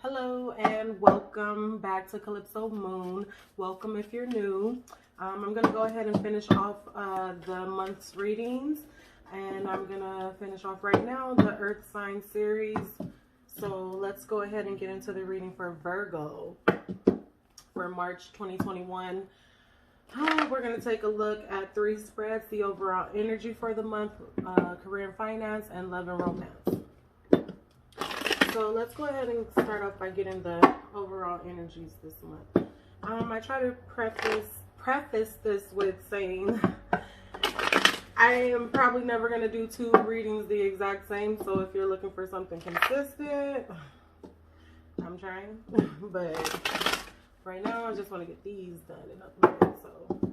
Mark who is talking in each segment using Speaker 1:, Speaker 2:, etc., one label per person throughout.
Speaker 1: Hello and welcome back to Calypso Moon. Welcome if you're new. I'm going to go ahead and finish off the month's readings. And I'm going to finish off right now the Earth Sign series. So let's go ahead and get into the reading for Virgo for March 2021. We're going to take a look at 3 spreads, the overall energy for the month, career and finance, and love and romance. So let's go ahead and start off by getting the overall energies this month. I try to preface this with saying I am probably never going to do 2 readings the exact same. So if you're looking for something consistent, I'm trying. But right now, I just want to get these done and uploaded. So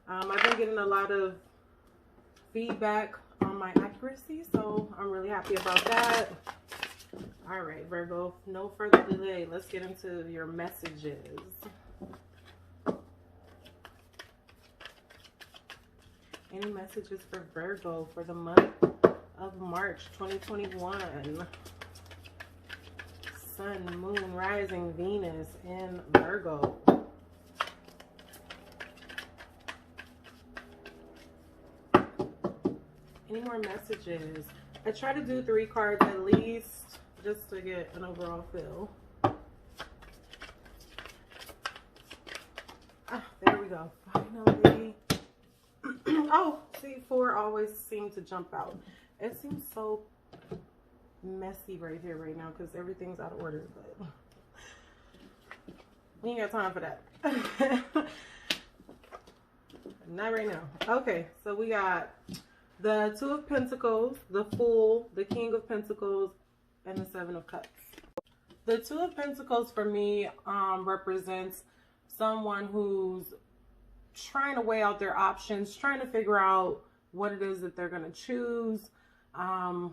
Speaker 1: I've been getting a lot of feedback on my accuracy, so I'm really happy about that. All right, Virgo, no further delay. Let's get into your messages. Any messages for Virgo for the month of March 2021? Sun, Moon, Rising, Venus in Virgo. Any more messages? I try to do 3 cards at least, just to get an overall feel. There we go. Finally. Oh, see, 4 always seem to jump out. It seems so messy right here right now because everything's out of order, but we ain't got time for that. Not right now. Okay, so we got the 2 of Pentacles, the Fool, the King of Pentacles, and the 7 of Cups. The 2 of Pentacles for me represents someone who's trying to weigh out their options, trying to figure out what it is that they're going to choose,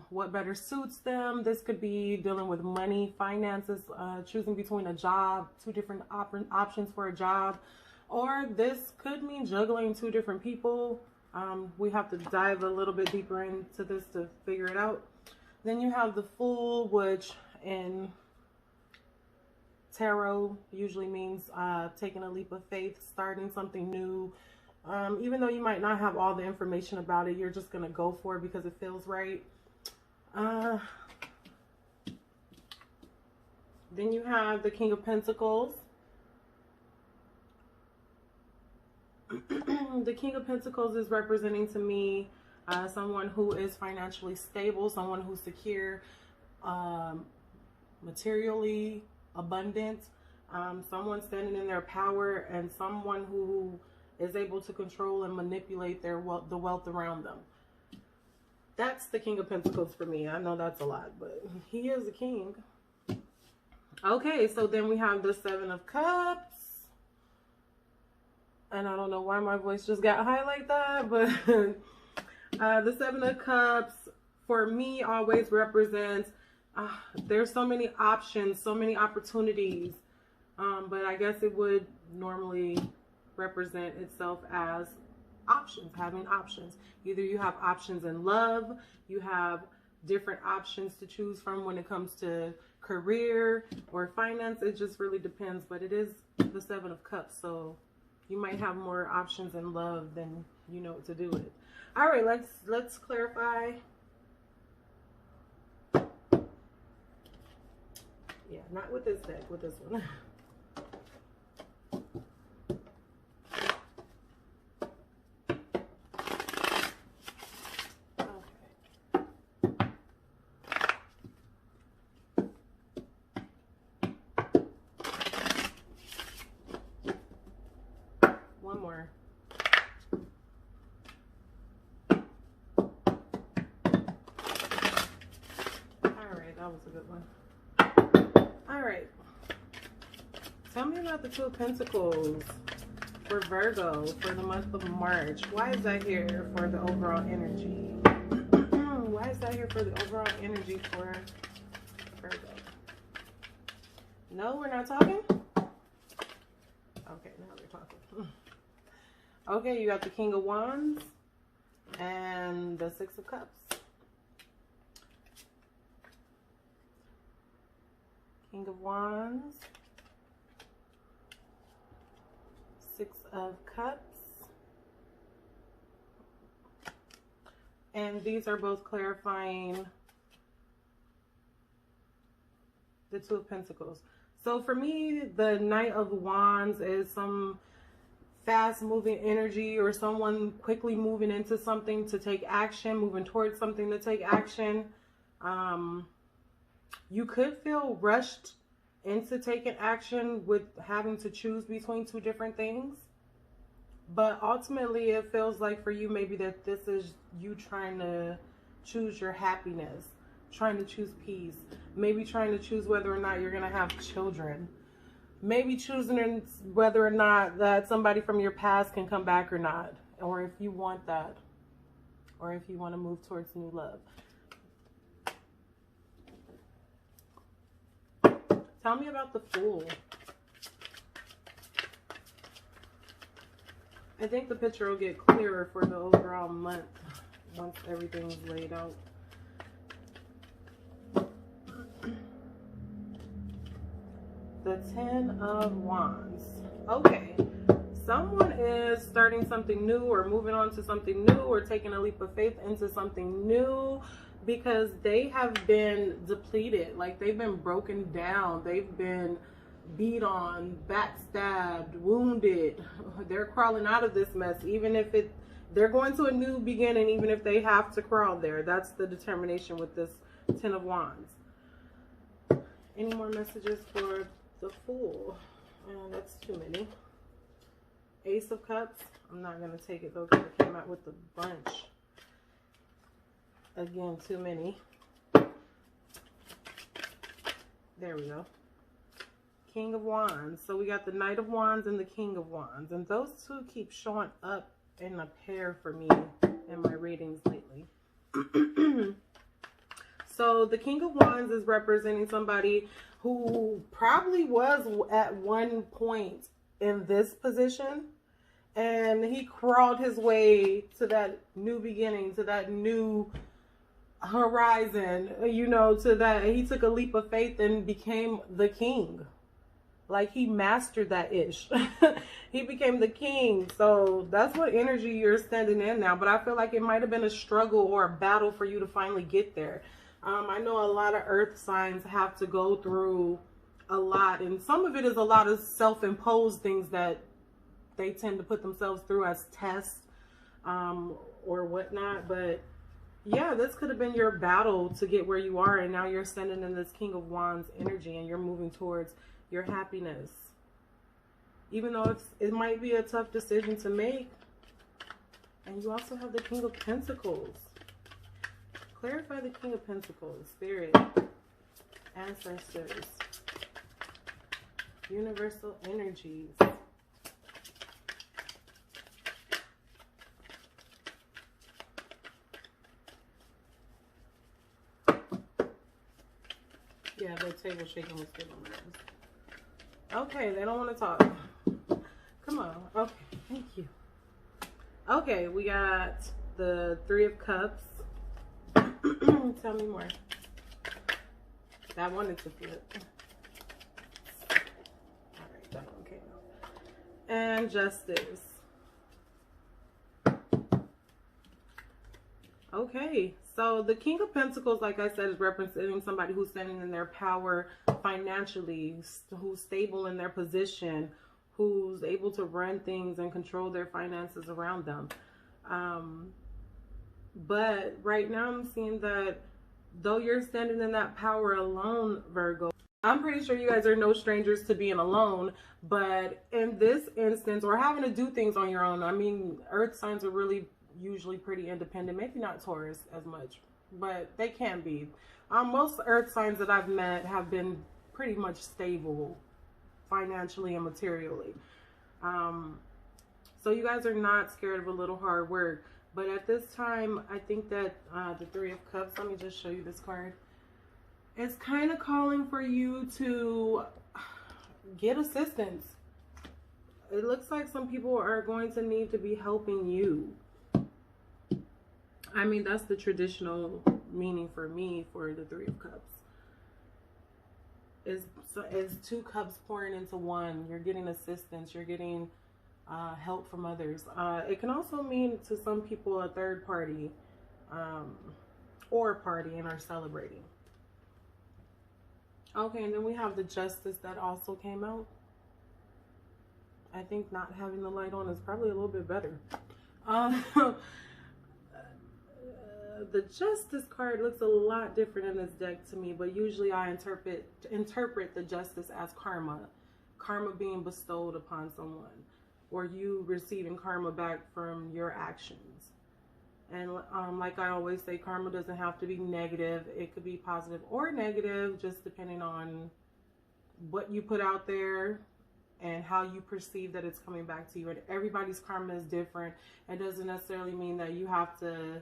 Speaker 1: what better suits them. This could be dealing with money, finances, choosing between a job, 2 different options for a job, or this could mean juggling 2 different people. We have to dive a little bit deeper into this to figure it out. Then you have the Fool, which in tarot usually means taking a leap of faith, starting something new. Even though you might not have all the information about it, you're just going to go for it because it feels right. Then you have the King of Pentacles. The King of Pentacles is representing to me someone who is financially stable, someone who's secure, materially abundant, someone standing in their power, and someone who is able to control and manipulate their the wealth around them. That's the King of Pentacles for me. I know that's a lot, but he is a king. Okay, so then we have the 7 of Cups. And I don't know why my voice just got high like that, but the 7 of Cups for me always represents there's so many options, so many opportunities, but I guess it would normally represent itself as options, having options. Either you have options in love, you have different options to choose from when it comes to career or finance. It just really depends, but it is the 7 of Cups, so you might have more options in love than you know what to do with. All right, let's clarify. Yeah, not with this deck, with this one. One more. All right, that was a good one. All right. Tell me about the 2 of Pentacles for Virgo for the month of March. Why is that here for the overall energy? Why is that here for the overall energy for Virgo? No, we're not talking? Okay, now we're talking. Okay, you got the King of Wands and the 6 of Cups. King of Wands, Six of Cups. And these are both clarifying the Two of Pentacles. So for me, the Knight of Wands is some fast moving energy, or someone quickly moving into something to take action, moving towards something to take action. You could feel rushed into taking action with having to choose between two different things. But ultimately, it feels like for you, maybe that this is you trying to choose your happiness, trying to choose peace, maybe trying to choose whether or not you're going to have children, maybe choosing whether or not that somebody from your past can come back or not, or if you want that, or if you want to move towards new love. Tell me about the Fool. I think the picture will get clearer for the overall month once everything is laid out. The Ten of Wands. Okay. Someone is starting something new, or moving on to something new, or taking a leap of faith into something new, because they have been depleted. Like, they've been broken down. They've been beat on, backstabbed, wounded. They're crawling out of this mess, even if they're going to a new beginning, even if they have to crawl there. That's the determination with this Ten of Wands. Any more messages for the Fool? That's too many. Ace of Cups. I'm not going to take it though, because it came out with a bunch. Again, too many. There we go. King of Wands. So we got the Knight of Wands and the King of Wands. And those two keep showing up in a pair for me in my readings lately. So the King of Wands is representing somebody who probably was at one point in this position, and he crawled his way to that new beginning, to that new horizon, you know, to that he took a leap of faith and became the king. Like, he mastered that ish. He became the king. So that's what energy you're standing in now. But I feel like it might have been a struggle or a battle for you to finally get there. I know a lot of earth signs have to go through a lot, and some of it is a lot of self-imposed things that they tend to put themselves through as tests or whatnot. But yeah, this could have been your battle to get where you are, and now you're standing in this King of Wands energy, and you're moving towards your happiness, even though it might be a tough decision to make. And you also have the King of Pentacles. Clarify the King of Pentacles. Spirit, ancestors, universal energies. Yeah, the table shaking was good on nerves. Okay, they don't want to talk. Come on. Okay, thank you. Okay, we got the Three of Cups. Tell me more. I wanted to flip. Alright, that one came out. And Justice. Okay, so the King of Pentacles, like I said, is representing somebody who's standing in their power financially, who's stable in their position, who's able to run things and control their finances around them. But right now I'm seeing that though you're standing in that power alone, Virgo, I'm pretty sure you guys are no strangers to being alone. But in this instance, or having to do things on your own, I mean, earth signs are really usually pretty independent. Maybe not Taurus as much, but they can be. Most earth signs that I've met have been pretty much stable financially and materially. So you guys are not scared of a little hard work. But at this time, I think that the Three of Cups, let me just show you this card. It's kind of calling for you to get assistance. It looks like some people are going to need to be helping you. I mean, that's the traditional meaning for me for the Three of Cups. is two cups pouring into one. You're getting assistance. You're getting help from others. It can also mean to some people a third party or party and are celebrating. Okay, and then we have the Justice that also came out. I think not having the light on is probably a little bit better. The Justice card looks a lot different in this deck to me, but usually I interpret the Justice as karma being bestowed upon someone, or you receiving karma back from your actions. And like I always say, karma doesn't have to be negative. It could be positive or negative, just depending on what you put out there and how you perceive that it's coming back to you. And everybody's karma is different. It doesn't necessarily mean that you have to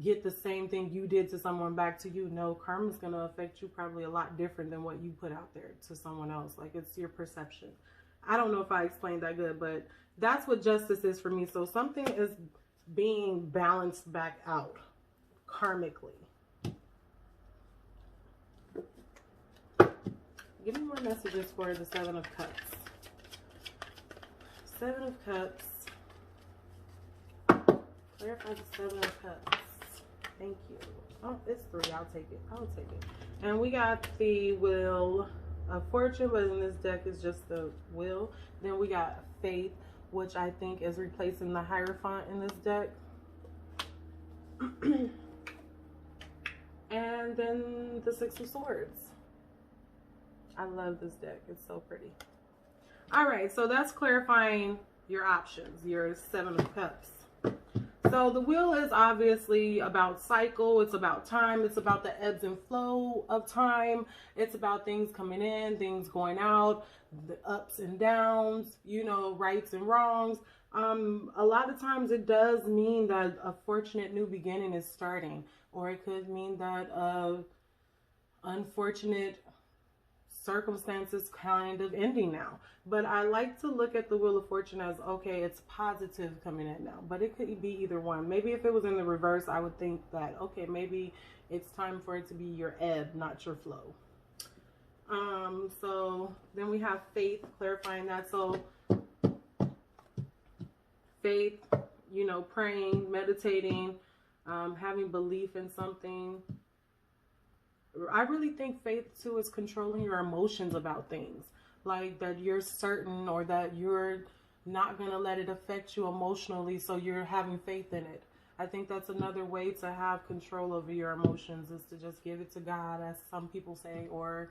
Speaker 1: get the same thing you did to someone back to you. No, karma is going to affect you probably a lot different than what you put out there to someone else. Like, it's your perception. I don't know if I explained that good, but that's what Justice is for me. So something is being balanced back out karmically. Give me more messages for the Seven of Cups. Seven of Cups. Clarify the Seven of Cups. Thank you. Oh, it's 3. I'll take it. I'll take it. And we got the Wheel of Fortune, but in this deck is just the Wheel. Then we got Faith, which I think is replacing the Hierophant in this deck. And then the Six of Swords. I love this deck. It's so pretty. All right, so that's clarifying your options, your Seven of Cups. So the Wheel is obviously about cycle. It's about time. It's about the ebbs and flow of time. It's about things coming in, things going out, the ups and downs, you know, rights and wrongs. A lot of times it does mean that a fortunate new beginning is starting, or it could mean that unfortunate circumstances kind of ending now. But I like to look at the Wheel of Fortune as, okay, it's positive coming in now, but it could be either one. Maybe if it was in the reverse, I would think that, okay, maybe it's time for it to be your ebb, not your flow. So then we have Faith, clarifying that. So faith, you know, praying, meditating, having belief in something. I really think faith too is controlling your emotions about things, like that you're certain, or that you're not going to let it affect you emotionally, so you're having faith in it. I think that's another way to have control over your emotions, is to just give it to God, as some people say, or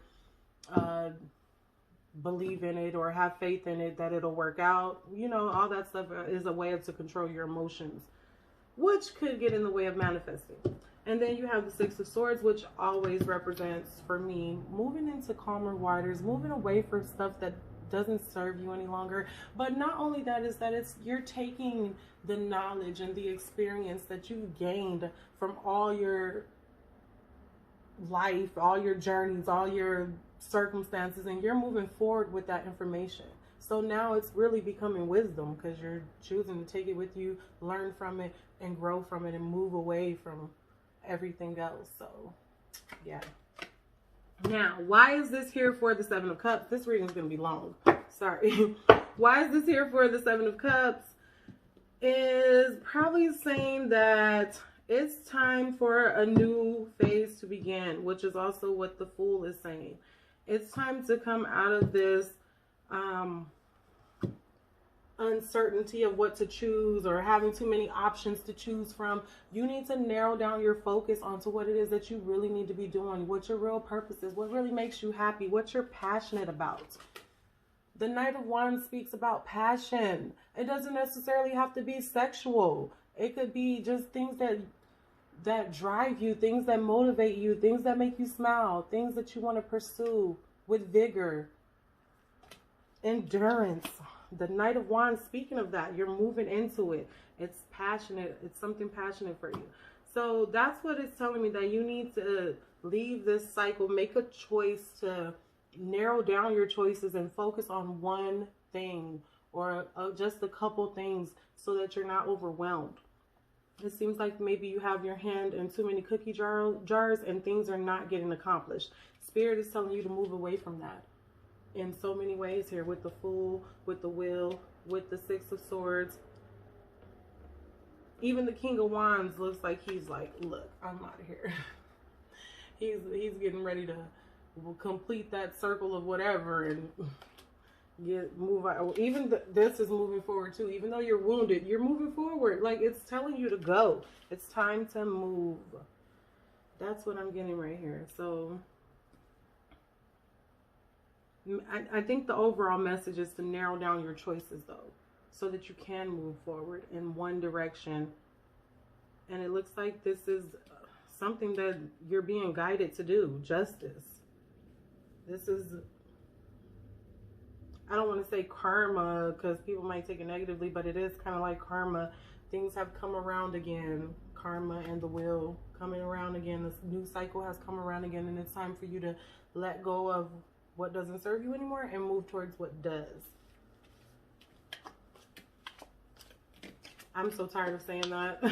Speaker 1: believe in it, or have faith in it that it'll work out. You know, all that stuff is a way to control your emotions, which could get in the way of manifesting. And then you have the Six of Swords, which always represents, for me, moving into calmer waters, moving away from stuff that doesn't serve you any longer. But not only that, is that you're taking the knowledge and the experience that you gained from all your life, all your journeys, all your circumstances, and you're moving forward with that information. So now it's really becoming wisdom, because you're choosing to take it with you, learn from it, and grow from it, and move away from everything else. So yeah. Now, why is this here for the Seven of Cups? This reading is going to be long. Sorry. Why is this here for the Seven of Cups? Is probably saying that it's time for a new phase to begin, which is also what the Fool is saying. It's time to come out of this uncertainty of what to choose, or having too many options to choose from. You need to narrow down your focus onto what it is that you really need to be doing, what your real purpose is, what really makes you happy, what you're passionate about. The Knight of Wands speaks about passion. It doesn't necessarily have to be sexual. It could be just things that drive you, things that motivate you, things that make you smile, things that you want to pursue with vigor, endurance. The Knight of Wands, speaking of that, you're moving into it. It's passionate. It's something passionate for you. So that's what it's telling me, that you need to leave this cycle, make a choice to narrow down your choices and focus on one thing, or just a couple things, so that you're not overwhelmed. It seems like maybe you have your hand in too many cookie jars and things are not getting accomplished. Spirit is telling you to move away from that in so many ways here, with the Fool, with the Wheel, with the Six of Swords. Even the King of Wands looks like he's like, look, I'm out of here. he's getting ready to complete that circle of whatever and move out. Even this is moving forward too. Even though you're wounded, you're moving forward. Like, it's telling you to go. It's time to move. That's what I'm getting right here. So I think the overall message is to narrow down your choices, though, so that you can move forward in one direction. And it looks like this is something that you're being guided to do. Justice. This is, I don't want to say karma because people might take it negatively, but it is kind of like karma. Things have come around again. Karma and the Wheel coming around again. This new cycle has come around again, and it's time for you to let go of what doesn't serve you anymore and move towards what does. I'm so tired of saying that.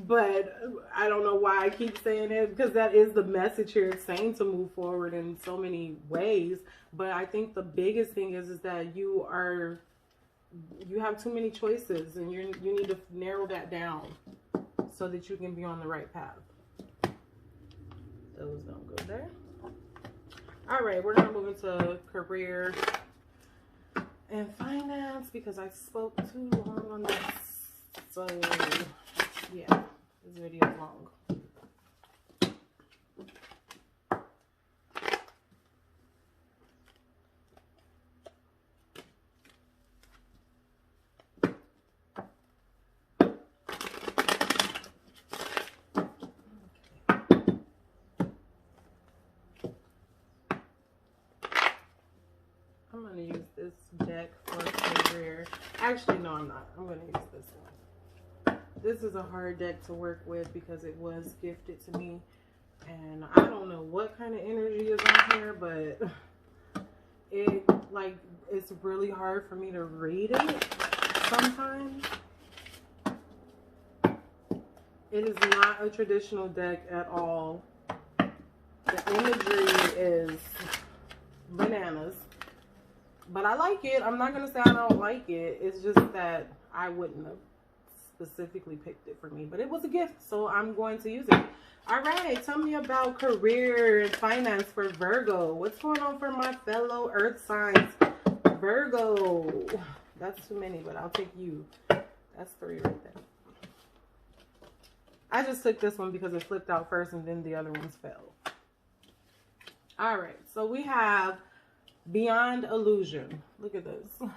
Speaker 1: But I don't know why I keep saying it, because that is the message here. It's saying to move forward in so many ways. But I think the biggest thing is that you have too many choices, and you need to narrow that down so that you can be on the right path. Those don't go there. All right, we're now moving to career and finance, because I spoke too long on this. So yeah, this video is long. I'm going to use this deck for career. Actually, no, I'm not. I'm going to use this one. This is a hard deck to work with because it was gifted to me. And I don't know what kind of energy is on here, but it's really hard for me to read it sometimes. It is not a traditional deck at all. The imagery is bananas. But I like it. I'm not going to say I don't like it. It's just that I wouldn't have specifically picked it for me. But it was a gift, so I'm going to use it. All right. Tell me about career and finance for Virgo. What's going on for my fellow earth signs? Virgo. That's too many, but I'll take you. That's 3 right there. I just took this one because it flipped out first and then the other ones fell. All right. So we have Beyond Illusion. Look at this.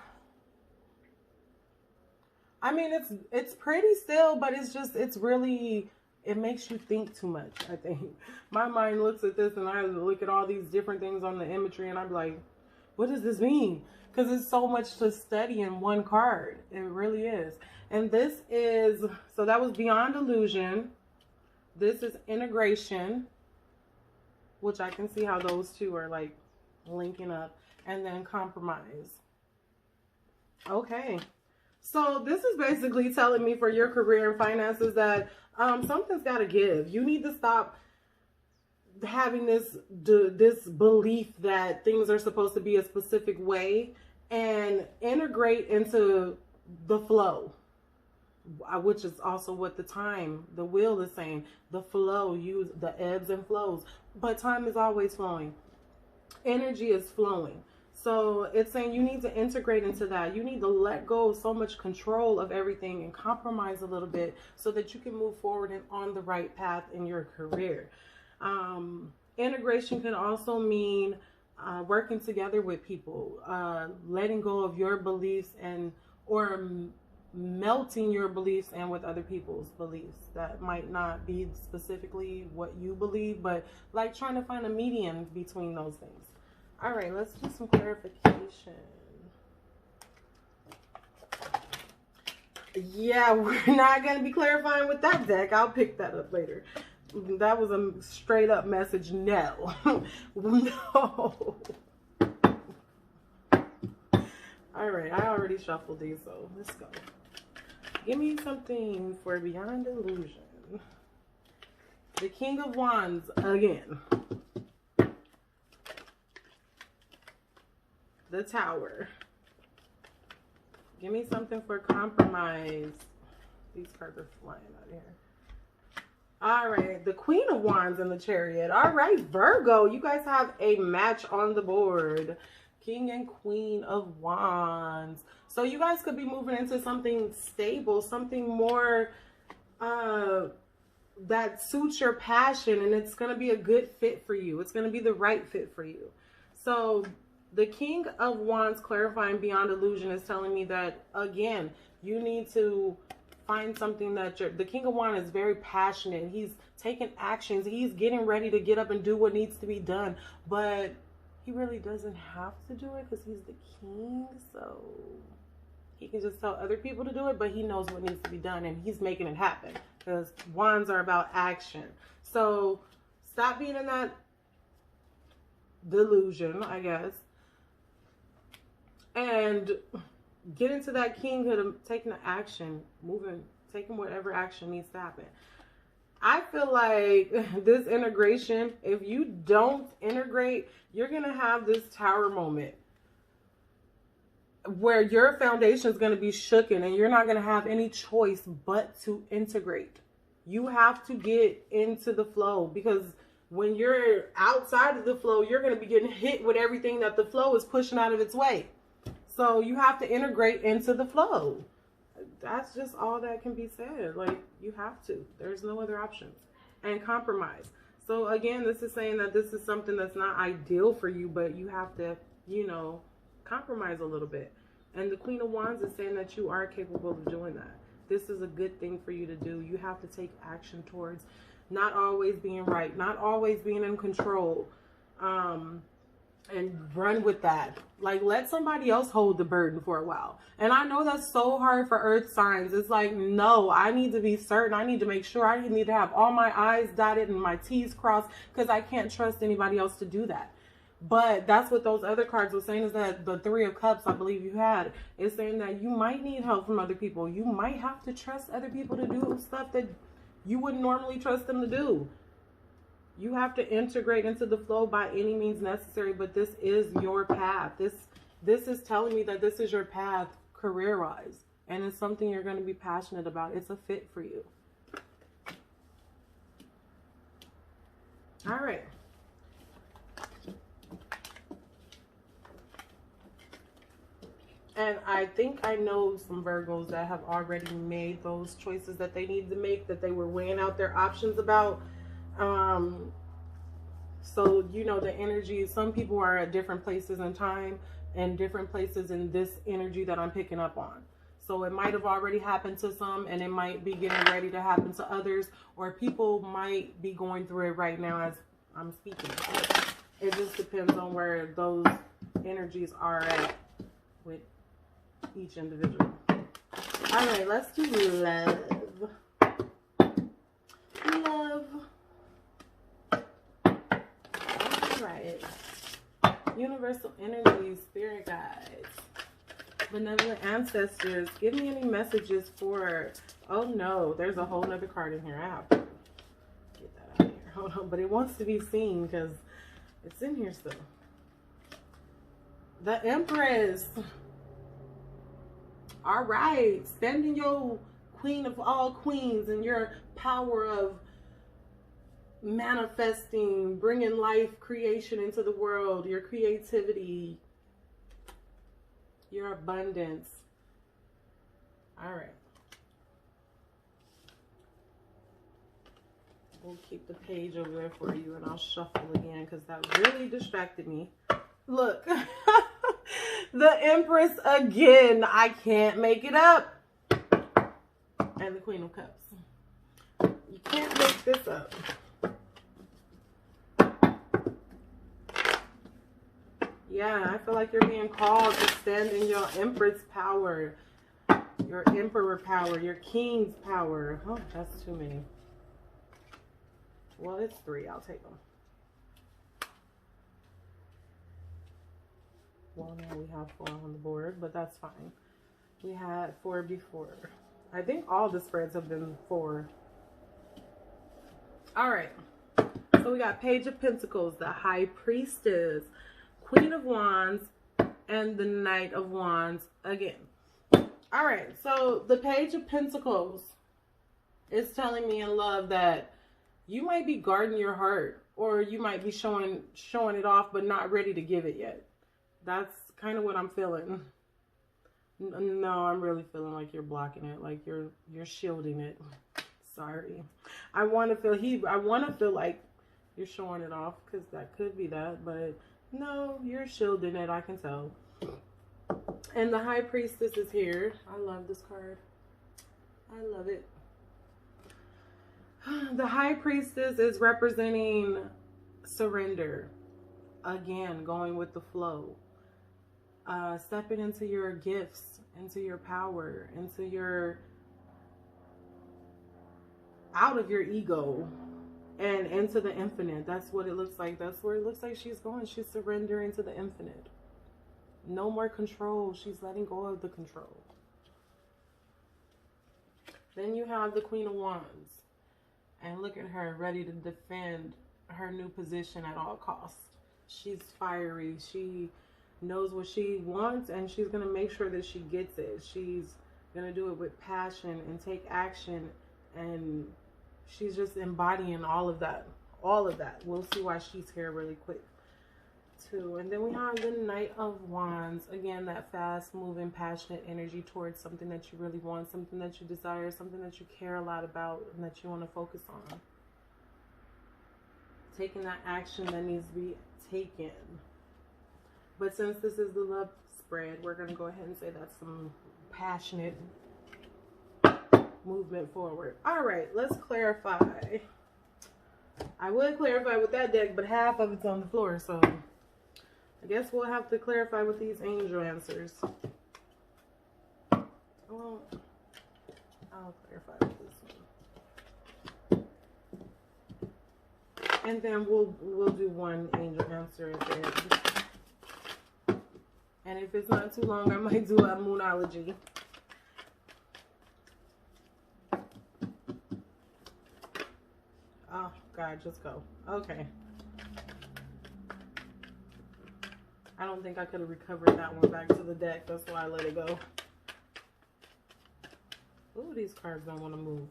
Speaker 1: I mean, it's pretty still, but it's really, it makes you think too much, I think. My mind looks at this and I look at all these different things on the imagery and I'm like, what does this mean? Because it's so much to study in one card. It really is. And this is, so that was Beyond Illusion. This is Integration, which I can see how those two are like linking up, and then Compromise. Okay, so this is basically telling me for your career and finances that something's got to give. You need to stop having this belief that things are supposed to be a specific way and integrate into the flow, which is also what the wheel is saying. The flow, use the ebbs and flows, but time is always flowing. Energy is flowing. So it's saying you need to integrate into that. You need to let go of so much control of everything and compromise a little bit so that you can move forward and on the right path in your career. Integration can also mean working together with people, letting go of your beliefs or melting your beliefs and with other people's beliefs that might not be specifically what you believe, but like trying to find a median between those things. All right, let's do some clarification. Yeah, we're not going to be clarifying with that deck. I'll pick that up later. That was a straight up message. No. No. All right, I already shuffled these, so let's go. Give me something for Beyond Illusion. The King of Wands again. the Tower. Give me something for compromise. These cards are flying out of here. All right, the Queen of Wands in the Chariot. All right, Virgo, you guys have a match on the board. King and Queen of Wands. So you guys could be moving into something stable, something more that suits your passion, and it's going to be a good fit for you. It's going to be the right fit for you. So the King of Wands clarifying beyond illusion is telling me that, again, you need to find something that the King of Wands is very passionate. He's taking actions. He's getting ready to get up and do what needs to be done. But he really doesn't have to do it because he's the king. So he can just tell other people to do it, but he knows what needs to be done and he's making it happen because wands are about action. So stop being in that delusion, I guess, and get into that kinghood of taking the action, moving, taking whatever action needs to happen. I feel like this integration, if you don't integrate, you're going to have this Tower moment where your foundation is going to be shooken and you're not going to have any choice but to integrate. You have to get into the flow, because when you're outside of the flow, you're going to be getting hit with everything that the flow is pushing out of its way. So you have to integrate into the flow. That's just all that can be said. Like, you have to. There's no other options. And compromise. So again, this is saying that this is something that's not ideal for you, but you have to, you know, compromise a little bit. And the Queen of Wands is saying that you are capable of doing that. This is a good thing for you to do. You have to take action towards not always being right, not always being in control. And run with that. Like, let somebody else hold the burden for a while. And I know that's so hard for earth signs. It's like, no, I need to be certain. I need to make sure. I need to have all my I's dotted and my T's crossed, because I can't trust anybody else to do that. But that's what those other cards were saying, is that the Three of Cups, I believe you had, is saying that you might need help from other people. You might have to trust other people to do stuff that you wouldn't normally trust them to do. You have to integrate into the flow by any means necessary, but this is your path. This is telling me that this is your path career-wise, and it's something you're going to be passionate about. It's a fit for you. All right. And I think I know some Virgos that have already made those choices that they need to make, that they were weighing out their options about. So, you know, the energy, some people are at different places in time and different places in this energy that I'm picking up on. So it might have already happened to some, and it might be getting ready to happen to others, or people might be going through it right now as I'm speaking. It just depends on where those energies are at with each individual. All right, let's do love. Love. All right. Universal energy, spirit guides, benevolent ancestors, give me any messages for, oh no, there's a whole nother card in here. I have to get that out of here. Hold on, but it wants to be seen because it's in here still. The Empress. All right, stand in your queen of all queens and your power of manifesting, bringing life, creation into the world, your creativity, your abundance. All right. We'll keep the page over there for you, and I'll shuffle again because that really distracted me. Look. The Empress again. I can't make it up. And the Queen of Cups. You can't make this up. Yeah, I feel like you're being called to stand in your Empress power, your Emperor power, your King's power. Oh, that's too many. Well, it's 3. I'll take them. Well, now we have 4 on the board, but that's fine. We had 4 before. I think all the spreads have been 4. All right. So we got Page of Pentacles, the High Priestess, Queen of Wands, and the Knight of Wands again. All right, so the Page of Pentacles is telling me in love that you might be guarding your heart, or you might be showing it off but not ready to give it yet. That's kind of what I'm feeling. No, I'm really feeling like you're blocking it, like you're shielding it. Sorry. I want to feel like you're showing it off, because that could be that, but no, you're shielding it, I can tell. And the High Priestess is here. I love this card. I love it. The High Priestess is representing surrender. Again, going with the flow. Stepping into your gifts, into your power, out of your ego and into the infinite. That's what it looks like. That's where it looks like she's going. She's surrendering to the infinite. No more control. She's letting go of the control. Then you have the Queen of Wands. And look at her, ready to defend her new position at all costs. She's fiery. She knows what she wants, and she's going to make sure that she gets it. She's going to do it with passion and take action, and she's just embodying all of that. All of that. We'll see why she's here really quick too. And then we have the Knight of Wands. Again, that fast moving, passionate energy towards something that you really want, something that you desire, something that you care a lot about and that you want to focus on. Taking that action that needs to be taken. But since this is the love spread, we're going to go ahead and say that's some passionate movement forward. All right, let's clarify. I would clarify with that deck, but half of it's on the floor, so I guess we'll have to clarify with these angel answers. Well, I'll clarify with this one. And then we'll do one angel answer at the end. And if it's not too long, I might do a moonology. Oh, God, just go. Okay. I don't think I could have recovered that one back to the deck. That's why I let it go. Ooh, these cards don't want to move.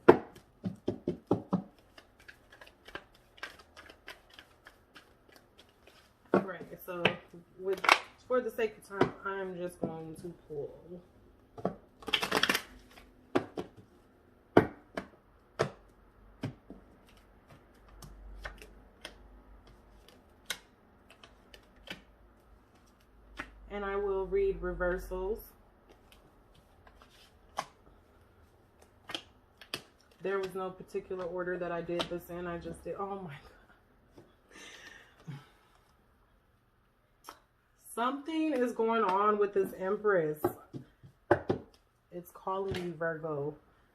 Speaker 1: Right, so for the sake of time, I'm just going to pull. And I will read reversals. There was no particular order that I did this in. I just did, oh my God. Something is going on with this Empress. It's calling you, Virgo.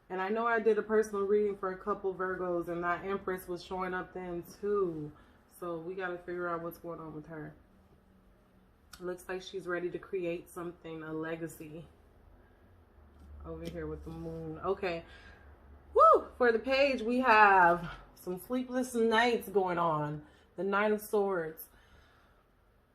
Speaker 1: And I know I did a personal reading for a couple Virgos, and that Empress was showing up then too. So we got to figure out what's going on with her. Looks like she's ready to create something, a legacy. Over here with the moon. Okay. Woo! For the page, we have some sleepless nights going on. The Nine of Swords.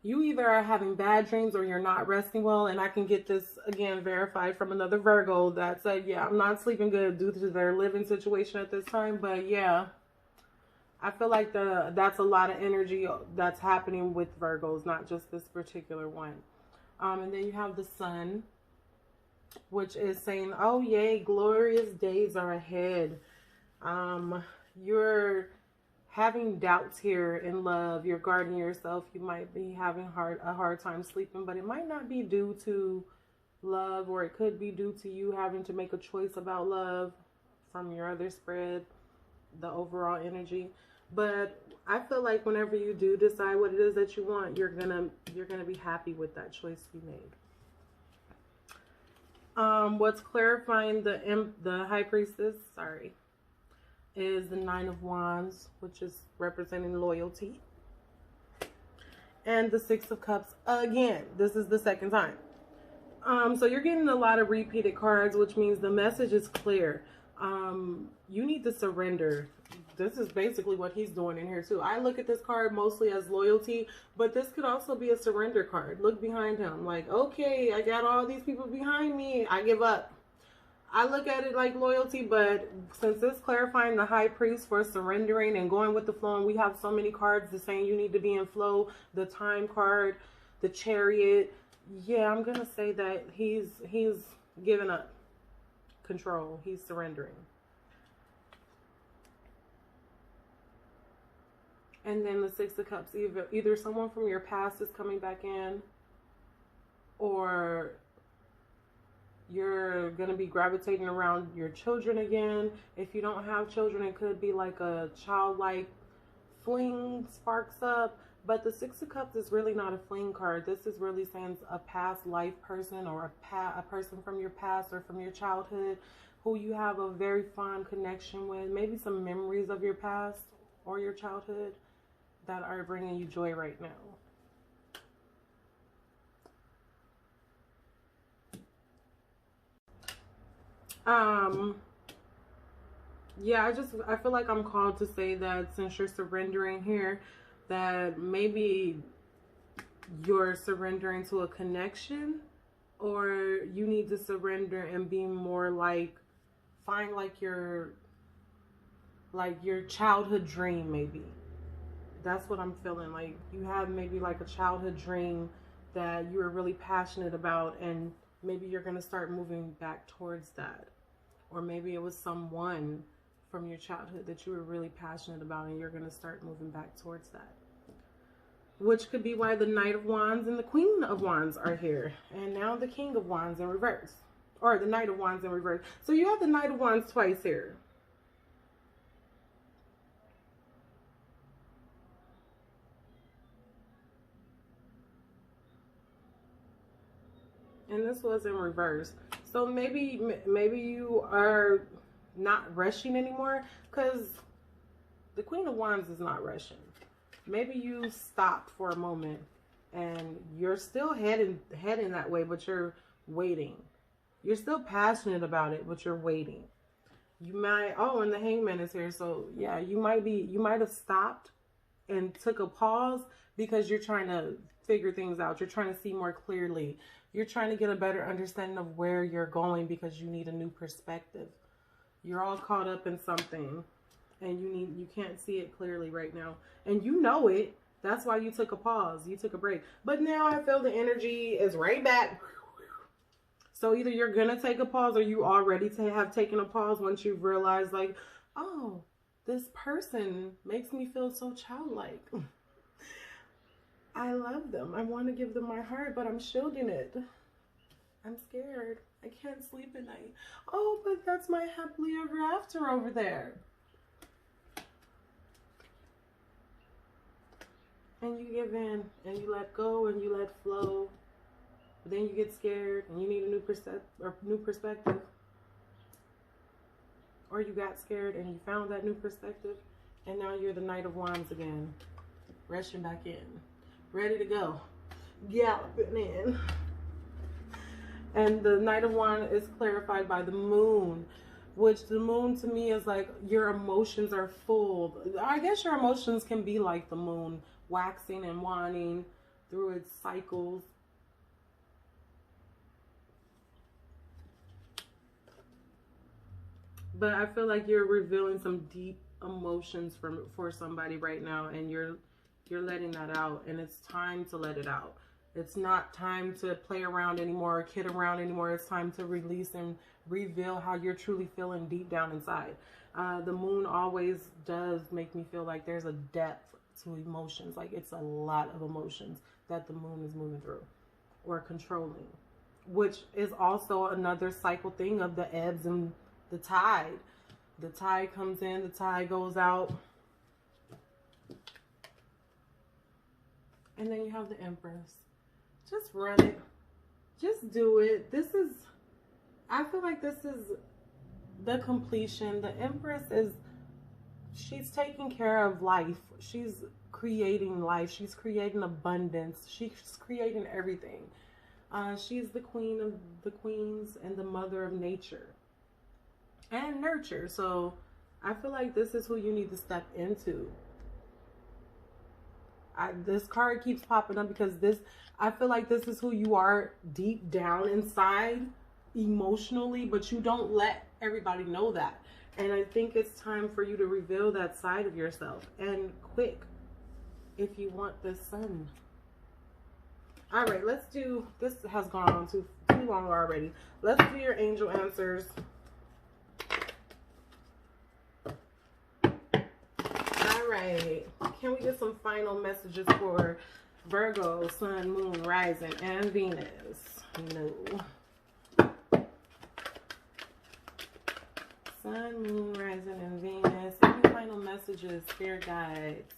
Speaker 1: You either are having bad dreams or you're not resting well. And I can get this, again, verified from another Virgo that said, yeah, I'm not sleeping good due to their living situation at this time. But yeah, I feel like that's a lot of energy that's happening with Virgos, not just this particular one. And then you have the Sun, which is saying, oh, yay, glorious days are ahead. You're having doubts here in love. You're guarding yourself. You might be having a hard time sleeping, but it might not be due to love, or it could be due to you having to make a choice about love from your other spread, the overall energy. But I feel like whenever you do decide what it is that you want, you're gonna be happy with that choice you made. What's clarifying the High Priestess, sorry, is the Nine of Wands, which is representing loyalty. And the Six of Cups again. This is the second time. So you're getting a lot of repeated cards, which means the message is clear. You need to surrender. this is basically what he's doing in here too. I look at this card mostly as loyalty, but this could also be a surrender card. Look behind him. Like, okay, I got all these people behind me. I give up. I look at it like loyalty, but since it's clarifying the High Priest for surrendering and going with the flow, and we have so many cards that's saying you need to be in flow, the Time card, the Chariot. Yeah, I'm going to say that he's giving up control. He's surrendering. And then the Six of Cups, either someone from your past is coming back in, or you're going to be gravitating around your children again. If you don't have children, it could be like a childlike fling sparks up. But the Six of Cups is really not a fling card. This is really saying a past life person, or a person from your past or from your childhood who you have a very fond connection with. Maybe some memories of your past or your childhood that are bringing you joy right now. Yeah, I feel like I'm called to say that since you're surrendering here, that maybe you're surrendering to a connection, or you need to surrender and be more like, find like your childhood dream. Maybe that's what I'm feeling. Like you have maybe like a childhood dream that you were really passionate about, and maybe you're going to start moving back towards that. Or maybe it was someone from your childhood that you were really passionate about, and you're going to start moving back towards that. Which could be why the Knight of Wands and the Queen of Wands are here. And now the King of Wands in reverse. Or the Knight of Wands in reverse. So you have the Knight of Wands twice here. And this was in reverse. So maybe you are not rushing anymore, because the Queen of Wands is not rushing. Maybe you stopped for a moment and you're still heading that way, but you're waiting. You're still passionate about it, but you're waiting. You might, oh, and the Hangman is here. So yeah, you might have stopped and took a pause because you're trying to figure things out. You're trying to see more clearly. You're trying to get a better understanding of where you're going because you need a new perspective. You're all caught up in something and you can't see it clearly right now. And you know it. That's why you took a pause. You took a break. But now I feel the energy is right back. So either you're going to take a pause, or you already have taken a pause once you've realized like, oh, this person makes me feel so childlike. I love them. I want to give them my heart, but I'm shielding it. I'm scared. I can't sleep at night. Oh, but that's my happily ever after over there. And you give in, and you let go, and you let flow. But then you get scared, and you need a new perspective. Or you got scared, and you found that new perspective, and now you're the Knight of Wands again. Rushing back in. Ready to go. Galloping in. And the Knight of Wands is clarified by the Moon, which the Moon to me is like your emotions are full. I guess your emotions can be like the Moon, waxing and waning through its cycles. But I feel like you're revealing some deep emotions for somebody right now, and you're letting that out, and it's time to let it out. It's not time to play around anymore or kid around anymore. It's time to release and reveal how you're truly feeling deep down inside. The Moon always does make me feel like there's a depth to emotions. Like it's a lot of emotions that the Moon is moving through or controlling, which is also another cycle thing of the ebbs and the tide. The tide comes in, the tide goes out. And then you have the Empress. Just run it. Just do it. I feel like this is the completion. The Empress she's taking care of life. She's creating life. She's creating abundance. She's creating everything. She's the queen of the queens and the mother of nature and nurture. So I feel like this is who you need to step into. This card keeps popping up because I feel like this is who you are deep down inside emotionally, but you don't let everybody know that. And I think it's time for you to reveal that side of yourself, and quick, if you want this sun. All right, let's do, this has gone on too long already. Let's do your angel answers. All right, can we get some final messages for Virgo, Sun, Moon, Rising, and Venus? No. Sun, Moon, Rising, and Venus. Any final messages, spirit guides,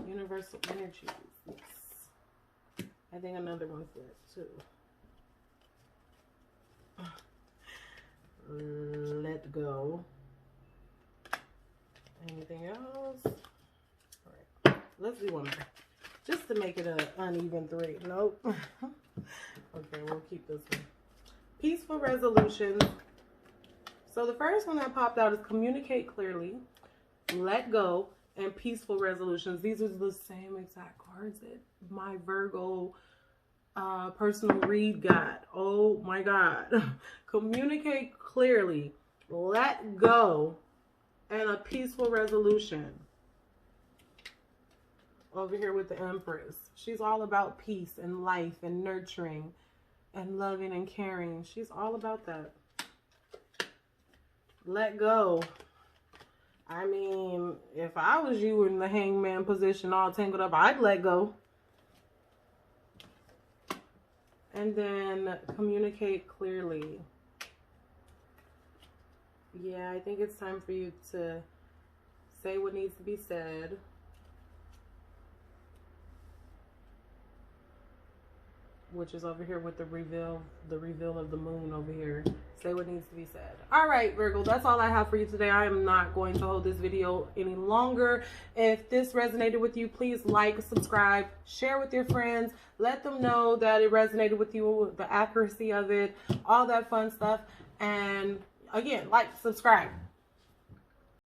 Speaker 1: universal energies? Yes. I think another one for it too. Let go. Anything else? All right. Let's do one more. Just to make it an uneven 3. Nope. Okay, we'll keep this one. Peaceful resolutions. So the first one that popped out is communicate clearly, let go, and peaceful resolutions. These are the same exact cards that my Virgo personal read got. Oh my God. Communicate clearly, let go, and a peaceful resolution. Over here with the Empress. She's all about peace and life and nurturing and loving and caring. She's all about that. Let go. I mean, if I was you in the hangman position all tangled up, I'd let go. And then communicate clearly. Yeah, I think it's time for you to say what needs to be said. Which is over here with the reveal of the moon over here. Say what needs to be said. All right, Virgo, that's all I have for you today. I am not going to hold this video any longer. If this resonated with you, please like, subscribe, share with your friends. Let them know that it resonated with you, the accuracy of it, all that fun stuff. And again, like, subscribe.